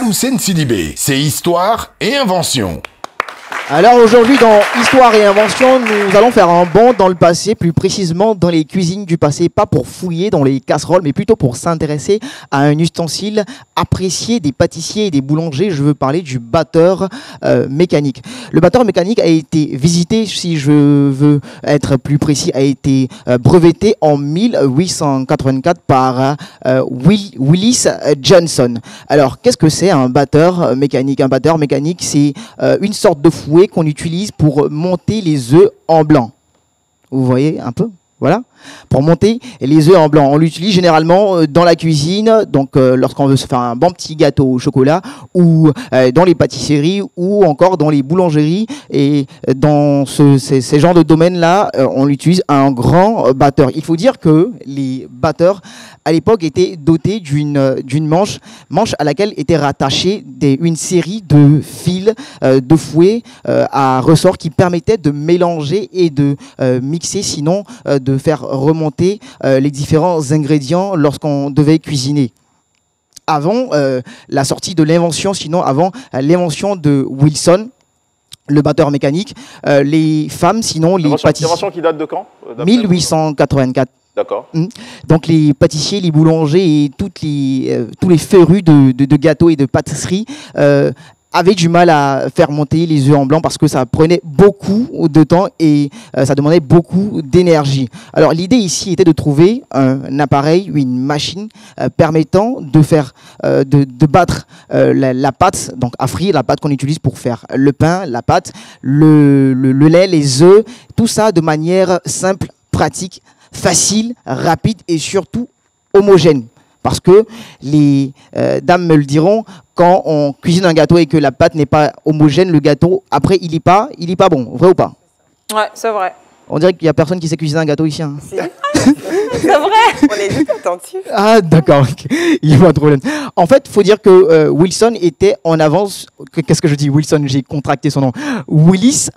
Aloussène Sidibé, c'est histoire et invention. Alors aujourd'hui dans Histoire et Invention, nous allons faire un bond dans le passé, plus précisément dans les cuisines du passé, pas pour fouiller dans les casseroles, mais plutôt pour s'intéresser à un ustensile apprécié des pâtissiers et des boulangers. Je veux parler du batteur mécanique. Le batteur mécanique a été visité, si je veux être plus précis, a été breveté en 1884 par Willis Johnson. Alors qu'est-ce que c'est un batteur mécanique? Un batteur mécanique, c'est une sorte de fouet qu'on utilise pour monter les œufs en blanc. Vous voyez un peu? Voilà. Pour monter les œufs en blanc. On l'utilise généralement dans la cuisine, donc lorsqu'on veut se faire un bon petit gâteau au chocolat, ou dans les pâtisseries, ou encore dans les boulangeries. Et dans ces genres de domaines-là, on utilise un grand batteur. Il faut dire que les batteurs, à l'époque, étaient dotés d'une manche à laquelle était rattachée une série de fils de fouet à ressort qui permettaient de mélanger et de mixer, sinon de faire remonter les différents ingrédients lorsqu'on devait cuisiner. Avant la sortie de l'invention, sinon avant l'invention de Wilson, le batteur mécanique, les femmes, sinon les pâtissiers... L'invention qui date de quand? 1884. D'accord. Donc les pâtissiers, les boulangers et tous les férus de gâteaux et de pâtisseries avaient du mal à faire monter les œufs en blanc parce que ça prenait beaucoup de temps et ça demandait beaucoup d'énergie. Alors l'idée ici était de trouver un appareil, une machine permettant de faire, de battre la pâte, donc à frire, la pâte qu'on utilise pour faire le pain, la pâte, le lait, les œufs, tout ça de manière simple, pratique, facile, rapide et surtout homogène. Parce que les dames me le diront, quand on cuisine un gâteau et que la pâte n'est pas homogène, le gâteau, après, il n'est pas bon. Vrai ou pas? Ouais, c'est vrai. On dirait qu'il n'y a personne qui sait cuisiner un gâteau ici. Hein. Si. C'est vrai. On est juste attentifs. Ah, d'accord. Il n'y a pas de problème. En fait, il faut dire que Wilson était en avance. Qu'est-ce que je dis? Wilson, j'ai contracté son nom. Willis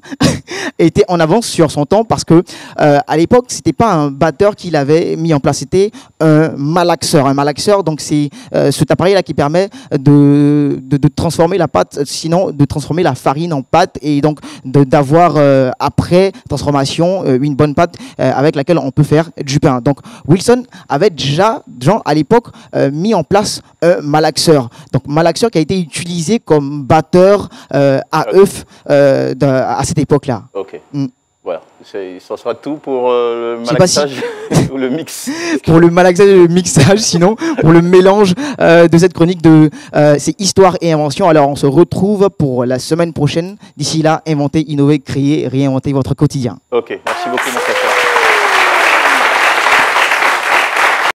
était en avance sur son temps parce que à l'époque, c'était pas un batteur qu'il avait mis en place, c'était un malaxeur. Un malaxeur, donc c'est cet appareil-là qui permet de transformer la pâte, sinon de transformer la farine en pâte et donc d'avoir après transformation une bonne pâte avec laquelle on peut faire du pain. Donc Wilson avait déjà, à l'époque, mis en place un malaxeur. Donc malaxeur qui a été utilisé comme batteur à œufs à cette époque-là. Ok. Voilà, ça sera tout pour le malaxage ou le mix. Pour le malaxage et le mixage, sinon pour le mélange de cette chronique de c'est Histoire et Invention. Alors on se retrouve pour la semaine prochaine. D'ici là, inventez, innovez, créez, réinventez votre quotidien. Ok, merci beaucoup mon frère.